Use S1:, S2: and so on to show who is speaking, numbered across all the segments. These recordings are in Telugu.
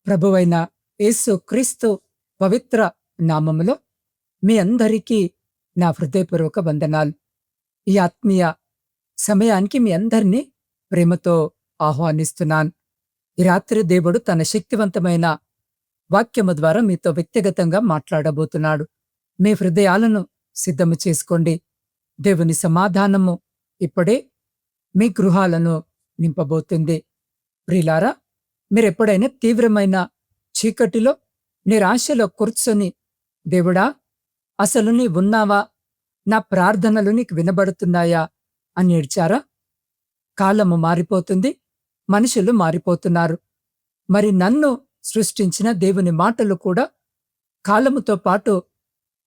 S1: ప్రభువైన యేసు క్రీస్తు పవిత్ర నామములో మీ అందరికీ నా హృదయపూర్వక వందనాలు. ఈ ఆత్మీయ సమయానికి మీ అందరినీ ప్రేమతో ఆహ్వానిస్తున్నాను. ఈ రాత్రి దేవుడు తన శక్తివంతమైన వాక్యము ద్వారా మీతో వ్యక్తిగతంగా మాట్లాడబోతున్నాడు. మీ హృదయాలను సిద్ధము చేసుకోండి. దేవుని సమాధానము ఇప్పుడే మీ గృహాలను నింపబోతుంది. ప్రియులారా, మీరెప్పుడైనా తీవ్రమైన చీకటిలో నిరాశలో కూర్చొని, దేవుడా, అసలు నీ ఉన్నావా, నా ప్రార్థనలు నీకు వినబడుతున్నాయా అని ఏడ్చారా? కాలము మారిపోతుంది, మనుషులు మారిపోతున్నారు. మరి నన్ను సృష్టించిన దేవుని మాటలు కూడా కాలముతో పాటు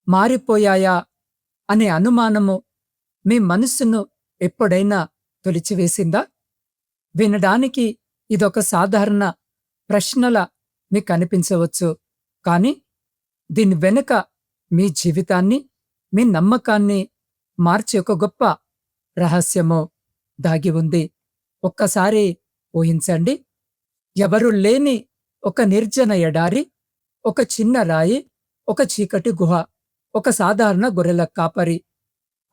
S1: మారిపోయాయా అనే అనుమానము మీ మనస్సును ఎప్పుడైనా తొలిచివేసిందా? వినడానికి ఇదొక సాధారణ ప్రశ్నలా మీకు అనిపించవచ్చు. కానీ దీని వెనుక మీ జీవితాన్ని, మీ నమ్మకాన్ని మార్చే ఒక గొప్ప రహస్యము దాగి ఉంది. ఒక్కసారి ఊహించండి. ఎవరు లేని ఒక నిర్జన ఎడారి, ఒక చిన్న రాయి, ఒక చీకటి గుహ, ఒక సాధారణ గొర్రెల కాపరి.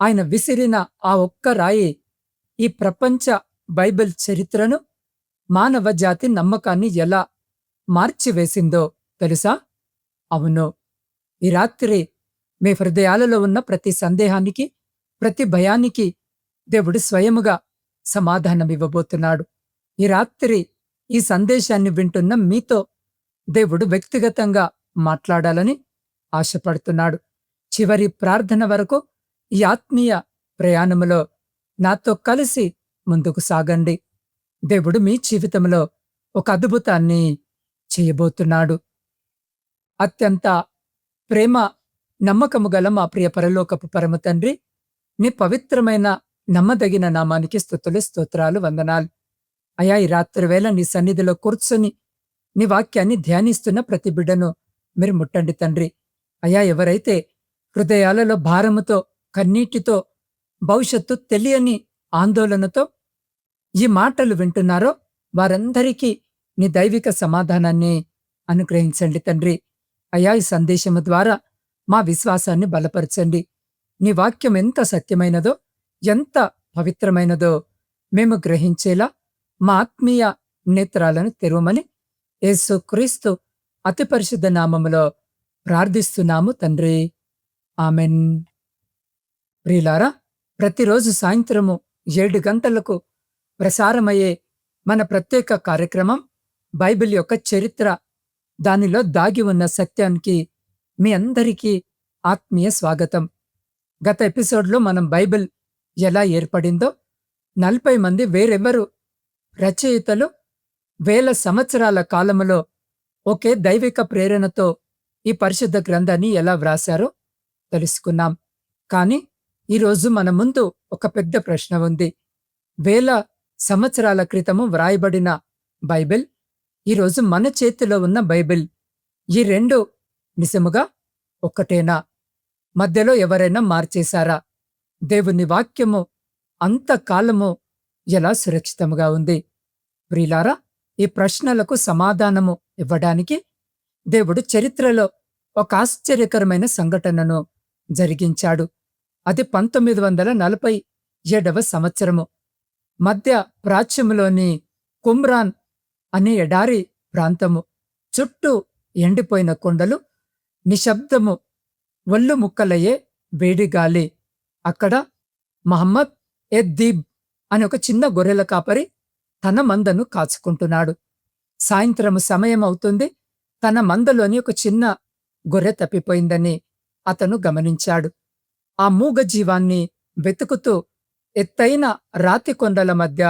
S1: ఆయన విసిరిన ఆ ఒక్క రాయి ఈ ప్రపంచ బైబిల్ చరిత్రను, మానవ జాతి నమ్మకాన్ని ఎలా మార్చివేసిందో తెలుసా? అవును. ఈ రాత్రి మీ హృదయాలలో ఉన్న ప్రతి సందేహానికి, ప్రతి భయానికి దేవుడు స్వయముగా సమాధానమివ్వబోతున్నాడు. ఈ రాత్రి ఈ సందేశాన్ని వింటున్న మీతో దేవుడు వ్యక్తిగతంగా మాట్లాడాలని ఆశపడుతున్నాడు. చివరి ప్రార్థన వరకు ఈ ఆత్మీయ ప్రయాణములో నాతో కలిసి ముందుకు సాగండి. దేవుడు మీ జీవితంలో ఒక అద్భుతాన్ని చేయబోతున్నాడు. అత్యంత ప్రేమ నమ్మకము గల మా ప్రియ పరలోకపు పరమ తండ్రి, నీ పవిత్రమైన నమ్మదగిన నామానికి స్తుతులు, స్తోత్రాలు, వందనాలు. అయా, ఈ రాత్రి వేళ నీ సన్నిధిలో కూర్చొని నీ వాక్యాన్ని ధ్యానిస్తున్న ప్రతి బిడ్డను మీరు ముట్టండి తండ్రి. అయా, ఎవరైతే హృదయాలలో భారముతో, కన్నీటితో, భవిష్యత్తు తెలియని ఆందోళనతో ఈ మాటలు వింటున్నారో వారందరికీ నీ దైవిక సమాధానాన్ని అనుగ్రహించండి తండ్రి. అయా, ఈ సందేశము ద్వారా మా విశ్వాసాన్ని బలపరచండి. నీ వాక్యం ఎంత సత్యమైనదో, ఎంత పవిత్రమైనదో మేము గ్రహించేలా మా ఆత్మీయ నేత్రాలను తెరవమని యేసు క్రీస్తు అతి పరిశుద్ధ నామములో ప్రార్థిస్తున్నాము తండ్రి. ఆమెన్. ప్రియులారా, ప్రతిరోజు సాయంత్రము 7 గంటలకు ప్రసారమయ్యే మన ప్రత్యేక కార్యక్రమం బైబిల్ యొక్క చరిత్ర, దానిలో దాగి ఉన్న సత్యానికి మీ అందరికీ ఆత్మీయ స్వాగతం. గత ఎపిసోడ్లో మనం బైబిల్ ఎలా ఏర్పడిందో, 40 మంది వేరెవరు రచయితలు వేల సంవత్సరాల కాలములో ఒకే దైవిక ప్రేరణతో ఈ పరిశుద్ధ గ్రంథాన్ని ఎలా వ్రాశారో తెలుసుకున్నాం. కానీ ఈరోజు మన ముందు ఒక పెద్ద ప్రశ్న ఉంది. వేల సంవత్సరాల క్రితము వ్రాయబడిన బైబిల్, ఈరోజు మన చేతిలో ఉన్న బైబిల్, ఈ రెండు నిజముగా ఒక్కటేనా? మధ్యలో ఎవరైనా మార్చేశారా? దేవుని వాక్యము అంతకాలము ఎలా సురక్షితముగా ఉంది? ప్రియులారా, ఈ ప్రశ్నలకు సమాధానము ఇవ్వడానికి దేవుడు చరిత్రలో ఒక ఆశ్చర్యకరమైన సంఘటనను జరిగించాడు. అది 1947వ సంవత్సరము మధ్య ప్రాచ్యములోని కుమ్రాన్ అనే ఎడారి ప్రాంతము. చుట్టూ ఎండిపోయిన కొండలు, నిశ్శబ్దము, ఒళ్ళు ముక్కలయ్యే వేడిగాలి. అక్కడ మహమ్మద్ ఎద్దీబ్ అనే ఒక చిన్న గొర్రెల కాపరి తన మందను కాచుకుంటున్నాడు. సాయంత్రము సమయం అవుతుంది. తన మందలోని ఒక చిన్న గొర్రె తప్పిపోయిందని అతను గమనించాడు. ఆ మూగ జీవాన్ని వెతుకుతూ ఎత్తైన రాతి కొండల మధ్య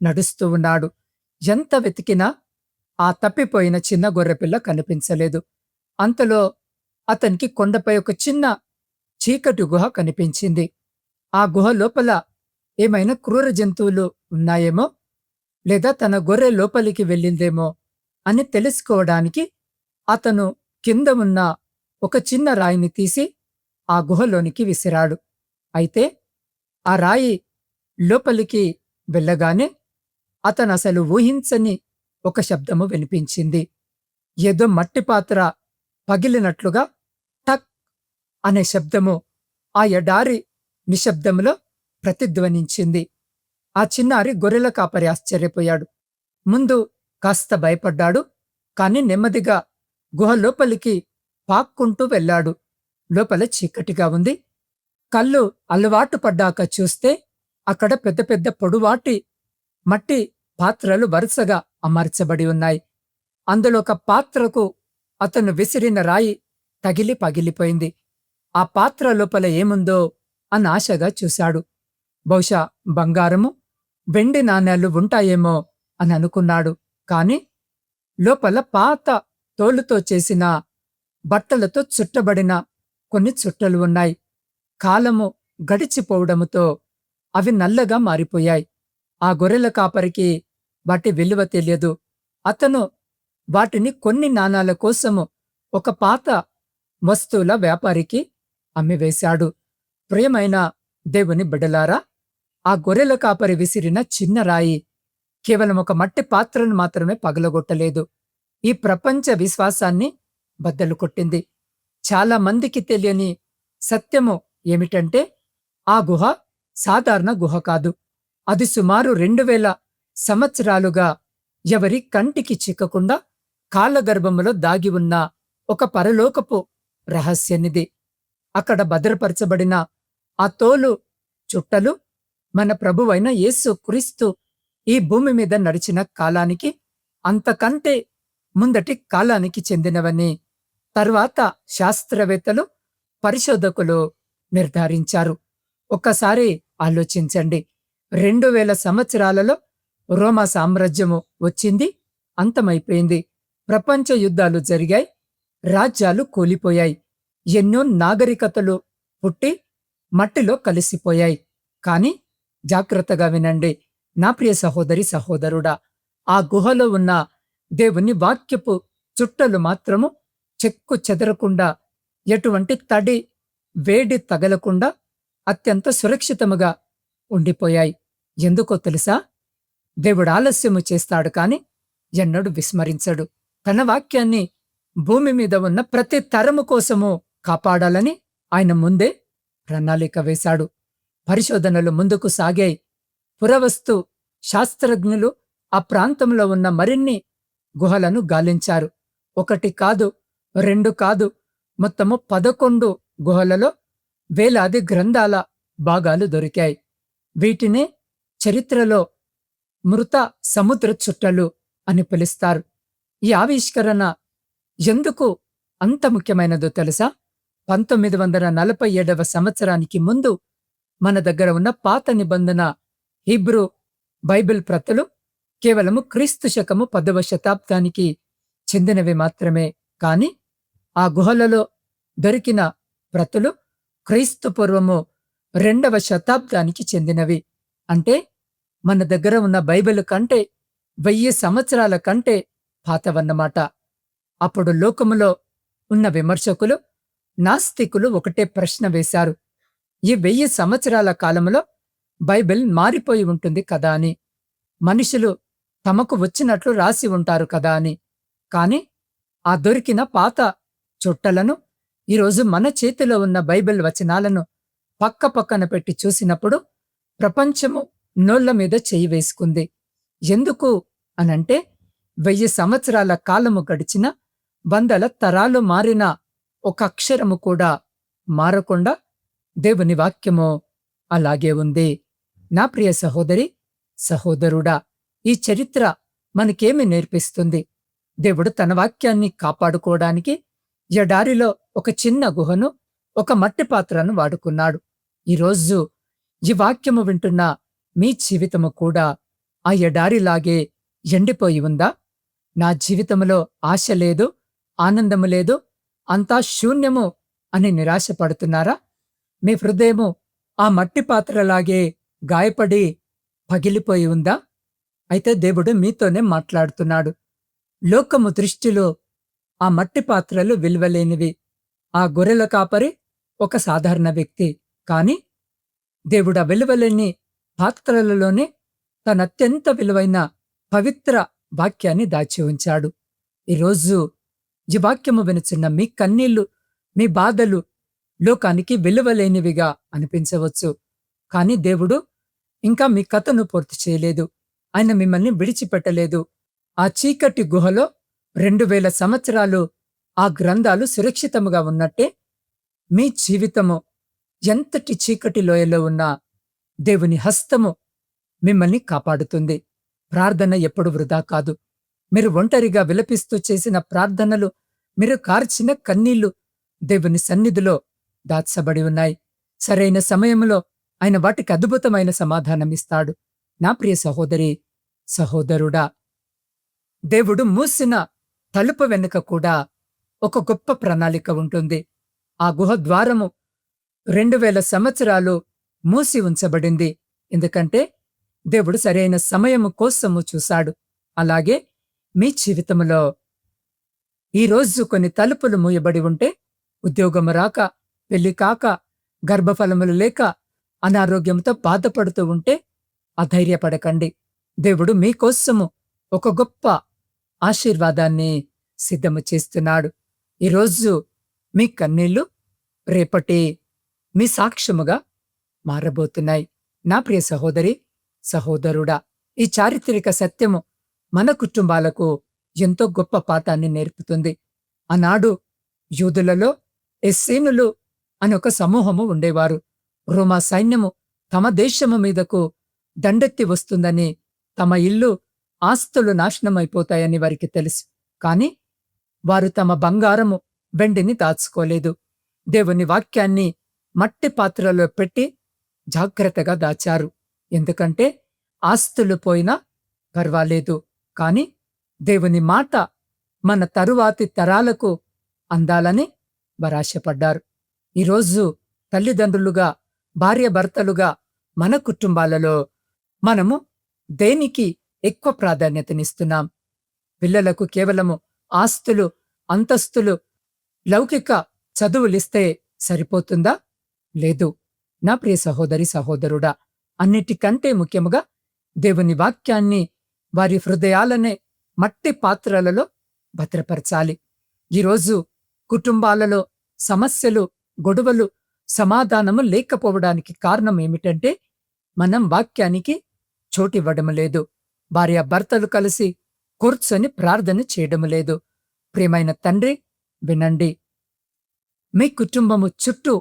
S1: నడుస్తూ ఉన్నాడు. ఎంత వెతికినా ఆ తప్పిపోయిన చిన్న గొర్రెపిల్ల కనిపించలేదు. అంతలో అతనికి కొండపై ఒక చిన్న చీకటి గుహ కనిపించింది. ఆ గుహ లోపల ఏమైనా క్రూర జంతువులు ఉన్నాయేమో, లేదా తన గొర్రె లోపలికి వెళ్ళిందేమో అని తెలుసుకోవడానికి అతను కింద ఉన్న ఒక చిన్న రాయిని తీసి ఆ గుహలోనికి విసిరాడు. అయితే ఆ రాయి లోపలికి వెళ్ళగానే అతను అసలు ఊహించని ఒక శబ్దము వినిపించింది. ఏదో మట్టి పాత్ర పగిలినట్లుగా టక్ అనే శబ్దము ఆ ఎడారి నిశ్శబ్దములో ప్రతిధ్వనించింది. ఆ చిన్నారి గొర్రెల కాపరి ఆశ్చర్యపోయాడు. ముందు కాస్త భయపడ్డాడు. కాని నెమ్మదిగా గుహ లోపలికి పాక్కుంటూ వెళ్ళాడు. లోపల చీకటిగా ఉంది. కళ్ళు అలవాటు పడ్డాక చూస్తే అక్కడ పెద్ద పెద్ద పొడువాటి మట్టి పాత్రలు వరుసగా అమర్చబడి ఉన్నాయి. అందులో ఒక పాత్రకు అతను విసిరిన రాయి తగిలి పగిలిపోయింది. ఆ పాత్ర లోపల ఏముందో అని ఆశగా చూశాడు. బహుశా బంగారము, వెండి నాణేలు ఉంటాయేమో అని అనుకున్నాడు. కాని లోపల పాత తోలుతో చేసిన బట్టలతో చుట్టబడిన కొన్ని చుట్టలు ఉన్నాయి. కాలము గడిచిపోవడముతో అవి నల్లగా మారిపోయాయి. ఆ గొర్రెల కాపరికి వాటి విలువ తెలియదు. అతను వాటిని కొన్ని నాణాల కోసము ఒక పాత వస్తువుల వ్యాపారికి అమ్మివేశాడు. ప్రియమైన దేవుని బిడ్డలారా, ఆ గొర్రెల కాపరి విసిరిన చిన్న రాయి కేవలం ఒక మట్టి పాత్రను మాత్రమే పగలగొట్టలేదు. ఈ ప్రపంచ విశ్వాసాన్ని బద్దలు కొట్టింది. చాలా మందికి తెలియని సత్యము ఏమిటంటే, ఆ గుహ సాధారణ గుహ కాదు. అది సుమారు 2000 సంవత్సరాలుగా ఎవరి కంటికి చిక్కకుండా కాళ్ళగర్భములో దాగి ఉన్న ఒక పరలోకపు రహస్యనిది. అక్కడ భద్రపరచబడిన ఆ తోలు చుట్టలు మన ప్రభువైన యేసు క్రీస్తు ఈ భూమి మీద నడిచిన కాలానికి, అంతకంటే ముందటి కాలానికి చెందినవని తర్వాత శాస్త్రవేత్తలు, పరిశోధకులు నిర్ధారించారు. ఒక్కసారి ఆలోచించండి. 2000 సంవత్సరాలలో రోమా సామ్రాజ్యము వచ్చింది, అంతమైపోయింది. ప్రపంచ యుద్ధాలు జరిగాయి, రాజ్యాలు కూలిపోయాయి. ఎన్నో నాగరికతలు పుట్టి మట్టిలో కలిసిపోయాయి. కాని జాగ్రత్తగా వినండి నా ప్రియ సహోదరి సహోదరుడా, ఆ గుహలో ఉన్న దేవుని వాక్యపు చుట్టలు మాత్రము చెక్కు చెదరకుండా, ఎటువంటి తడి వేడి తగలకుండా అత్యంత సురక్షితముగా ఉండిపోయాయి. ఎందుకో తెలుసా? దేవుడు ఆలస్యము చేస్తాడు కాని ఎన్నడూ విస్మరించడు. తన వాక్యాన్ని భూమి మీద ఉన్న ప్రతి తరము కోసము కాపాడాలని ఆయన ముందే ప్రణాళిక వేశాడు. పరిశోధనలు ముందుకు సాగాయి. పురావస్తు శాస్త్రజ్ఞులు ఆ ప్రాంతంలో ఉన్న మరిన్ని గుహలను గాలించారు. 1 కాదు, 2 కాదు, మొత్తము 11 గుహలలో వేలాది గ్రంథాల భాగాలు దొరికాయి. వీటినే చరిత్రలో మృత సముద్ర చుట్టలు అని పిలుస్తారు. ఈ ఆవిష్కరణ ఎందుకు అంత ముఖ్యమైనదో తెలుసా? 1947వ సంవత్సరానికి ముందు మన దగ్గర ఉన్న పాత నిబంధన హీబ్రూ బైబిల్ ప్రతులు కేవలము క్రీస్తు శకము 10వ శతాబ్దానికి చెందినవి మాత్రమే. కాని ఆ గుహలలో దొరికిన ప్రతులు క్రీస్తు పూర్వము 2వ శతాబ్దానికి చెందినవి. అంటే మన దగ్గర ఉన్న బైబిల్ కంటే 1000 సంవత్సరాల కంటే పాతవన్నమాట. అప్పుడు లోకములో ఉన్న విమర్శకులు, నాస్తికులు ఒకటే ప్రశ్న వేశారు: ఈ 1000 సంవత్సరాల కాలంలో బైబిల్ మారిపోయి ఉంటుంది కదా అని, మనుషులు తమకు వచ్చినట్లు రాసి ఉంటారు కదా అని. కాని ఆ దొరికిన పాత చుట్టలను, ఈరోజు మన చేతిలో ఉన్న బైబిల్ వచనాలను పక్క పక్కన పెట్టి చూసినప్పుడు ప్రపంచము నోళ్ల మీద చెయ్యి వేసుకుంది. ఎందుకు అనంటే, 1000 సంవత్సరాల కాలము గడిచిన, 100 తరాలు మారిన ఒక అక్షరము కూడా మారకుండా దేవుని వాక్యము అలాగే ఉంది. నా ప్రియ సహోదరి సహోదరుడా, ఈ చరిత్ర మనకేమి నేర్పిస్తుంది? దేవుడు తన వాక్యాన్ని కాపాడుకోవడానికి ఎడారిలో ఒక చిన్న గుహను, ఒక మట్టి పాత్రను వాడుకున్నాడు. ఈరోజు ఈ వాక్యము వింటున్న మీ జీవితము కూడా ఆ ఎడారిలాగే ఎండిపోయి ఉందా? నా జీవితంలో ఆశ లేదు, ఆనందము లేదు, అంతా శూన్యము అని నిరాశపడుతున్నారా? మీ హృదయము ఆ మట్టి పాత్రలాగే గాయపడి పగిలిపోయి ఉందా? అయితే దేవుడు మీతోనే మాట్లాడుతున్నాడు. లోకము దృష్టిలో ఆ మట్టి పాత్రలు విలువలేనివి. ఆ గొర్రెల కాపరి ఒక సాధారణ వ్యక్తి. కాని దేవుడు ఆ విలువలేని పాత్రలలోనే తన అత్యంత విలువైన పవిత్ర వాక్యాన్ని దాచి ఉంచాడు. ఈరోజు ఈ వాక్యము వినుచున్న మీ కన్నీళ్లు, మీ బాధలు లోకానికి విలువలేనివిగా అనిపించవచ్చు. కానీ దేవుడు ఇంకా మీ కథను పూర్తి చేయలేదు. ఆయన మిమ్మల్ని విడిచిపెట్టలేదు. ఆ చీకటి గుహలో 2000 సంవత్సరాలు ఆ గ్రంథాలు సురక్షితముగా ఉన్నట్టే మీ జీవితము ఎంతటి చీకటి లోయలో ఉన్నా దేవుని హస్తము మిమ్మల్ని కాపాడుతుంది. ప్రార్థన ఎప్పుడు వృధా కాదు. మీరు ఒంటరిగా విలపిస్తూ చేసిన ప్రార్థనలు, మీరు కార్చిన కన్నీళ్లు దేవుని సన్నిధిలో దాచబడి ఉన్నాయి. సరైన సమయంలో ఆయన వాటికి అద్భుతమైన సమాధానమిస్తాడు. నా ప్రియ సహోదరి, సహోదరుడా, దేవుడు మూసిన తలుపు వెనుక కూడా ఒక గొప్ప ప్రణాళిక ఉంటుంది. ఆ గుహ ద్వారము 2000 సంవత్సరాలు మూసి ఉంచబడింది. ఎందుకంటే దేవుడు సరైన సమయము కోసము చూశాడు. అలాగే మీ జీవితంలో ఈరోజు కొన్ని తలుపులు మూయబడి ఉంటే, ఉద్యోగము రాక, పెళ్లి కాక, గర్భఫలములు లేక, అనారోగ్యంతో బాధపడుతూ ఉంటే అధైర్యపడకండి. దేవుడు మీకోసము ఒక గొప్ప ఆశీర్వాదాన్ని సిద్ధము చేస్తున్నాడు. ఈరోజు మీ కన్నీళ్లు రేపటి మీ సాక్ష్యముగా మారబోతున్నాయి. నా ప్రియ సహోదరి, సహోదరుడా, ఈ చారిత్రక సత్యము మన కుటుంబాలకు ఎంతో గొప్ప పాఠాన్ని నేర్పుతుంది. ఆనాడు యూదులలో ఎస్సేనులు అని ఒక సమూహము ఉండేవారు. రోమా సైన్యము తమ దేశము మీదకు దండెత్తి వస్తుందని, తమ ఇల్లు, ఆస్తులు నాశనమైపోతాయని వారికి తెలుసు. కాని వారు తమ బంగారము, వెండిని దాచుకోలేదు. దేవుని వాక్యాన్ని మట్టి పాత్రలో పెట్టి జాగ్రత్తగా దాచారు. ఎందుకంటే ఆస్తులు పోయినా పర్వాలేదు, కాని దేవుని మాట మన తరువాతి తరాలకు అందాలని వారాశపడ్డారు. ఈరోజు తల్లిదండ్రులుగా, భార్యాభర్తలుగా మన కుటుంబాలలో మనము దేనికి ఎక్కువ ప్రాధాన్యతనిస్తున్నాం? పిల్లలకు కేవలము ఆస్తులు, అంతస్తులు, లౌకిక చదువులిస్తే సరిపోతుందా? లేదు. నా ప్రియ సహోదరి, సహోదరుడా, అన్నిటికంటే ముఖ్యముగా దేవుని వాక్యాన్ని వారి హృదయాలనే మట్టి పాత్రలలో భద్రపరచాలి. ఈరోజు కుటుంబాలలో సమస్యలు, గొడవలు, సమాధానము లేకపోవడానికి కారణం ఏమిటంటే మనం వాక్యానికి చోటివ్వడం లేదు. భార్యాభర్తలు కలిసి కూర్చొని ప్రార్థన చేయడం లేదు. ప్రియమైన తండ్రి, వినండి. మీ కుటుంబము చుట్టూ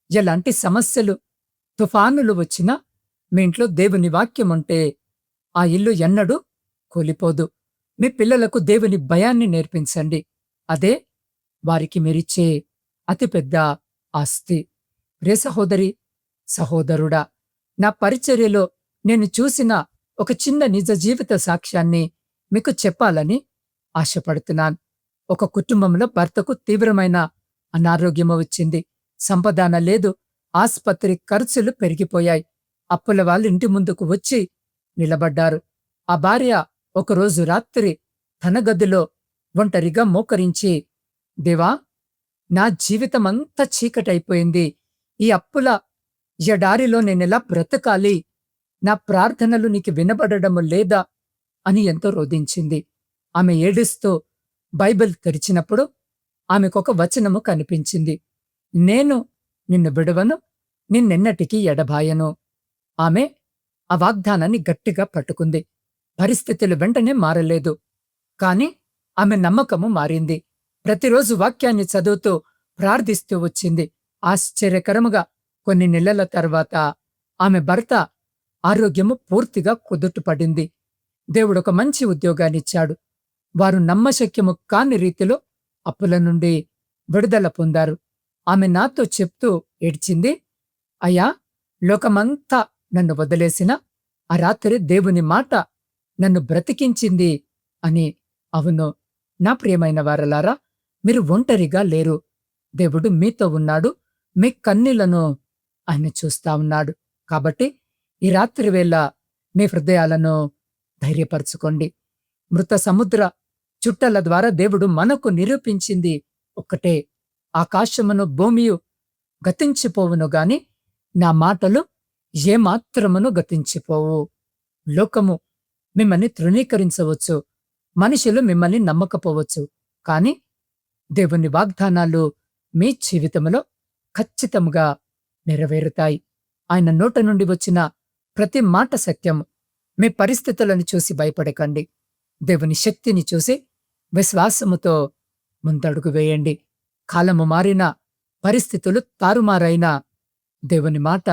S1: ఎలాంటి సమస్యలు, తుఫానులు వచ్చినా మీ ఇంట్లో దేవుని వాక్యం ఉంటే ఆ ఇల్లు ఎన్నడూ కూలిపోదు. మీ పిల్లలకు దేవుని భయాన్ని నేర్పించండి. అదే వారికి మీరిచ్చే అతిపెద్ద ఆస్తి. ప్రియ సహోదరి, సహోదరుడా, నా పరిచర్యలో నేను చూసిన ఒక చిన్న నిజ జీవిత సాక్ష్యాన్ని మీకు చెప్పాలని ఆశపడుతున్నాను. ఒక కుటుంబంలో భర్తకు తీవ్రమైన అనారోగ్యము వచ్చింది. సంపాదన లేదు. ఆస్పత్రి ఖర్చులు పెరిగిపోయాయి. అప్పుల వాళ్ళు ఇంటి ముందుకు వచ్చి నిలబడ్డారు. ఆ భార్య ఒకరోజు రాత్రి తన గదిలో ఒంటరిగా మోకరించి, దేవా, నా జీవితమంతా చీకటైపోయింది. ఈ అప్పుల ఎడారిలో నేనెలా బ్రతకాలి? నా ప్రార్థనలు నీకు వినబడము లేదా అని ఎంతో రోదించింది. ఆమె ఏడుస్తూ బైబిల్ తెరిచినప్పుడు ఆమెకొక వచనము కనిపించింది. నేను నిన్ను విడువను, నిన్నెన్నటికీ ఎడబాయను. ఆమె ఆ వాగ్దానాన్ని గట్టిగా పట్టుకుంది. పరిస్థితులు వెంటనే మారలేదు, కాని ఆమె నమ్మకము మారింది. ప్రతిరోజు వాక్యాన్ని చదువుతూ ప్రార్థిస్తూ వచ్చింది. ఆశ్చర్యకరముగా కొన్ని నెలల తర్వాత ఆమె భర్త ఆరోగ్యము పూర్తిగా కుదుటపడింది. దేవుడొక మంచి ఉద్యోగాన్నిచ్చాడు. వారు నమ్మశక్యము కాని రీతిలో అప్పుల నుండి విడుదల పొందారు. ఆమె నాతో చెప్తూ ఏడ్చింది, అయ్యా, లోకమంతా నన్ను వదిలేసినా ఆ రాత్రి దేవుని మాట నన్ను బ్రతికించింది అని. అవును, నా ప్రియమైన వారలారా, మీరు ఒంటరిగా లేరు. దేవుడు మీతో ఉన్నాడు. మీ కన్నీళ్లను ఆయన చూస్తా ఉన్నాడు. కాబట్టి ఈ రాత్రి వేళ మీ హృదయాలను ధైర్యపరచుకోండి. మృత సముద్ర చుట్టల ద్వారా దేవుడు మనకు నిరూపించింది ఒక్కటే, ఆకాశమును భూమియు గతించిపోవును గాని నా మాటలు ఏమాత్రమును గతించిపోవు. లోకము మిమ్మల్ని తృణీకరించవచ్చు, మనుషులు మిమ్మల్ని నమ్మకపోవచ్చు, కాని దేవుని వాగ్దానాలు మీ జీవితంలో ఖచ్చితంగా నెరవేరుతాయి. ఆయన నోట నుండి వచ్చిన ప్రతి మాట సత్యం. మీ పరిస్థితులను చూసి భయపడకండి. దేవుని శక్తిని చూసి విశ్వాసముతో ముందడుగు వేయండి. కాలము మారిన, పరిస్థితులు తారుమారైన దేవుని మాట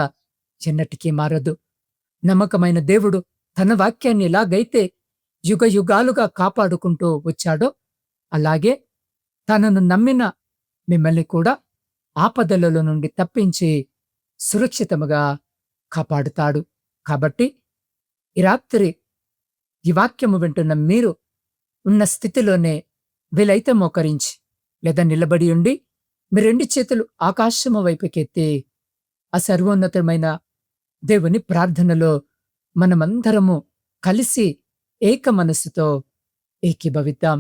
S1: ఎన్నటికీ మారదు. నమ్మకమైన దేవుడు తన వాక్యాన్ని ఎలాగైతే యుగ యుగాలుగా కాపాడుకుంటూ వచ్చాడో అలాగే తనను నమ్మిన మిమ్మల్ని కూడా ఆపదలలో నుండి తప్పించి సురక్షితముగా కాపాడుతాడు. కాబట్టి ఈ రాత్రి ఈ వాక్యము వింటున్న మీరు ఉన్న స్థితిలోనే వీలైతే మోకరించి లేదా నిలబడి ఉండి మీ 2 చేతులు ఆకాశము వైపుకెత్తి ఆ సర్వోన్నతమైన దేవుని ప్రార్థనలో మనమందరము కలిసి ఏక మనస్సుతో ఏకీభవిద్దాం.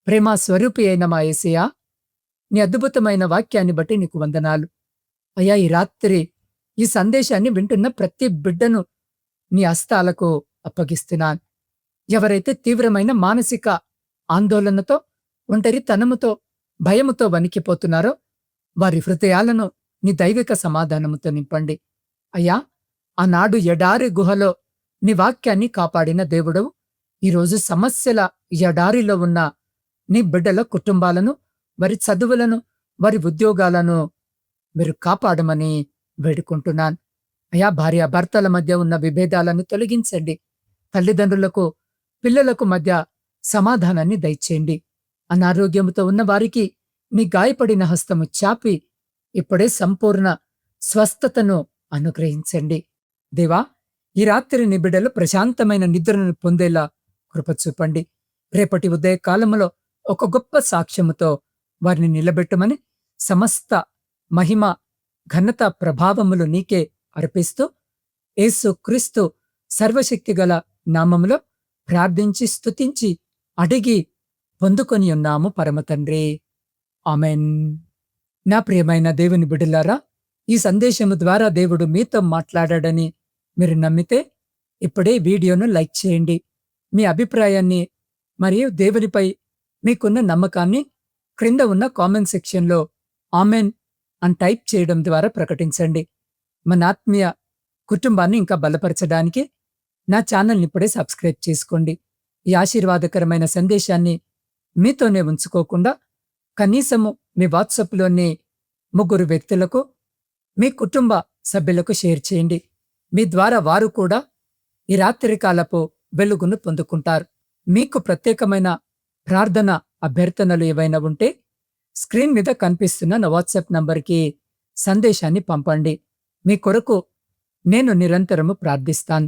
S1: ప్రేమ స్వరూపి అయిన మా యేసయ్యా, నీ అద్భుతమైన వాక్యాన్ని బట్టి నీకు వందనాలు అయ్యా. ఈ రాత్రి ఈ సందేశాన్ని వింటున్న ప్రతి బిడ్డను నీ హస్తాలకు అప్పగిస్తున్నాను. ఎవరైతే తీవ్రమైన మానసిక ఆందోళనతో, ఒంటరితనముతో, భయముతో వణికిపోతున్నారో వారి హృదయాలను నీ దైవిక సమాధానముతో నింపండి అయ్యా. ఆనాడు ఎడారి గుహలో నీ వాక్యాన్ని కాపాడిన దేవుడవు, ఈరోజు సమస్యల ఎడారిలో ఉన్న నీ బిడ్డల కుటుంబాలను, వారి చదువులను, వారి ఉద్యోగాలను మీరు కాపాడమని వేడుకుంటున్నాను అయ్యా. భార్యాభర్తల మధ్య ఉన్న విభేదాలను తొలగించండి. తల్లిదండ్రులకు, పిల్లలకు మధ్య సమాధానాన్ని దయచేయండి. అనారోగ్యముతో ఉన్న వారికి నీ గాయపడిన హస్తము చాపి ఇప్పుడే సంపూర్ణ స్వస్థతను అనుగ్రహించండి. దేవా, ఈ రాత్రి నీ బిడ్డలు ప్రశాంతమైన నిద్రను పొందేలా కృప చూపండి. రేపటి ఉదయకాలములో ఒక గొప్ప సాక్ష్యముతో వారిని నిలబెట్టమని సమస్త మహిమ, ఘనత, ప్రభావములు నీకే అర్పిస్తూ యేసు క్రీస్తు సర్వశక్తిగల నామములో ప్రార్థించి స్తుతించి అడిగి పొందుకొని ఉన్నాము పరమతండ్రి. ఆమెన్. నా ప్రియమైన దేవుని బిడ్డలారా, ఈ సందేశము ద్వారా దేవుడు మీతో మాట్లాడాడని మీరు నమ్మితే ఇప్పుడే వీడియోను లైక్ చేయండి. మీ అభిప్రాయాన్ని మరియు దేవునిపై మీకున్న నమ్మకాన్ని క్రింద ఉన్న కామెంట్ సెక్షన్లో ఆమెన్ అని టైప్ చేయడం ద్వారా ప్రకటించండి. మన ఆత్మీయ కుటుంబాన్ని ఇంకా బలపరచడానికి నా ఛానల్ని ఇప్పుడే సబ్స్క్రైబ్ చేసుకోండి. ఈ ఆశీర్వాదకరమైన సందేశాన్ని మీతోనే ఉంచుకోకుండా కనీసము మీ వాట్సాప్లోని 3 వ్యక్తులకు, మీ కుటుంబ సభ్యులకు షేర్ చేయండి. మీ ద్వారా వారు కూడా ఈ రాత్రికాలపు వెలుగును పొందుకుంటారు. మీకు ప్రత్యేకమైన ప్రార్థన అభ్యర్థనలు ఏవైనా ఉంటే స్క్రీన్ మీద కనిపిస్తున్న నా వాట్సాప్ నంబర్కి సందేశాన్ని పంపండి. మీ కొరకు నేను నిరంతరము ప్రార్థిస్తాను.